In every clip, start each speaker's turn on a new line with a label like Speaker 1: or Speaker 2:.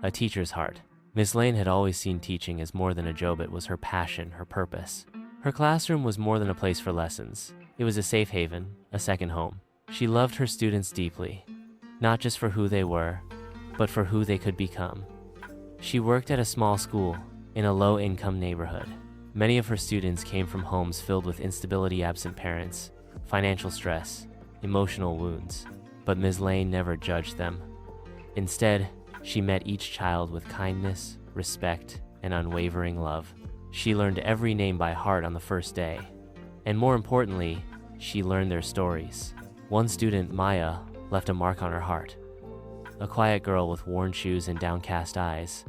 Speaker 1: a teacher's heart. Miss Lane had always seen teaching as more than a job. It was her passion, her purpose. Her classroom was more than a place for lessons. It was a safe haven, a second home. She loved her students deeply, not just for who they were, but for who they could become. She worked at a small school in a low-income neighborhood. Many of her students came from homes filled with instability, absent parents, financial stress, emotional wounds. But Ms. Lane never judged them. Instead, she met each child with kindness, respect, and unwavering love. She learned every name by heart on the first day. And more importantly, she learned their stories. One student, Maya, left a mark on her heart. A quiet girl with worn shoes and downcast eyes,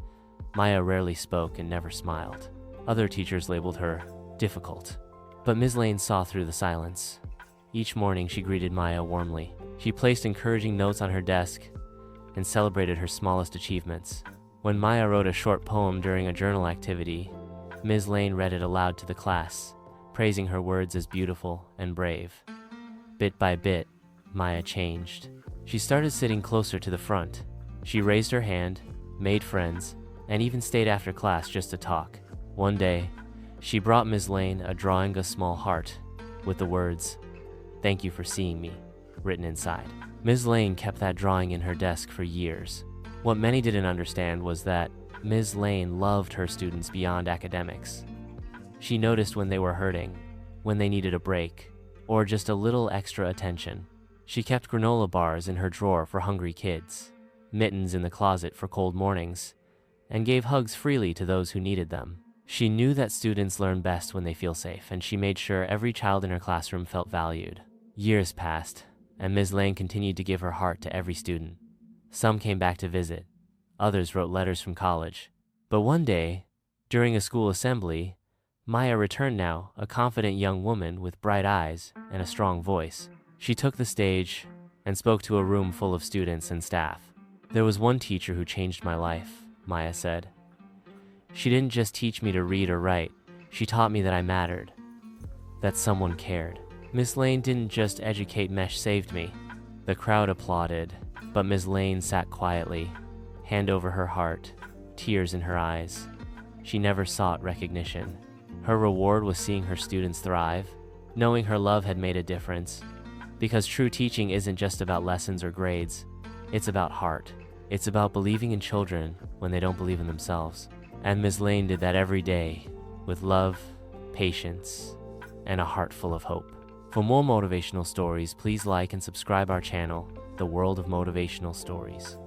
Speaker 1: Maya rarely spoke and never smiled. Other teachers labeled her difficult. But Ms. Lane saw through the silence. Each morning she greeted Maya warmly. She placed encouraging notes on her desk and celebrated her smallest achievements. When Maya wrote a short poem during a journal activity, Ms. Lane read it aloud to the class, praising her words as beautiful and brave. Bit by bit, Maya changed. She started sitting closer to the front. She raised her hand, made friends, and even stayed after class just to talk. One day, she brought Ms. Lane a drawing, a small heart, with the words, "Thank you for seeing me," written inside. Ms. Lane kept that drawing in her desk for years. What many didn't understand was that Ms. Lane loved her students beyond academics. She noticed when they were hurting, when they needed a break, or just a little extra attention. She kept granola bars in her drawer for hungry kids, mittens in the closet for cold mornings, and gave hugs freely to those who needed them. She knew that students learn best when they feel safe, and she made sure every child in her classroom felt valued. Years passed, and Ms. Lane continued to give her heart to every student. Some came back to visit, others wrote letters from college. But one day, during a school assembly, Maya returned now, a confident young woman with bright eyes and a strong voice. She took the stage and spoke to a room full of students and staff. "There was one teacher who changed my life," Maya said. "She didn't just teach me to read or write, she taught me that I mattered, that someone cared." Miss Lane didn't just educate me, she saved me. The crowd applauded, but Ms. Lane sat quietly, hand over her heart, tears in her eyes. She never sought recognition. Her reward was seeing her students thrive, knowing her love had made a difference. Because true teaching isn't just about lessons or grades, it's about heart. It's about believing in children when they don't believe in themselves. And Ms. Lane did that every day, with love, patience, and a heart full of hope. For more motivational stories, please like and subscribe our channel, The World of Motivational Stories.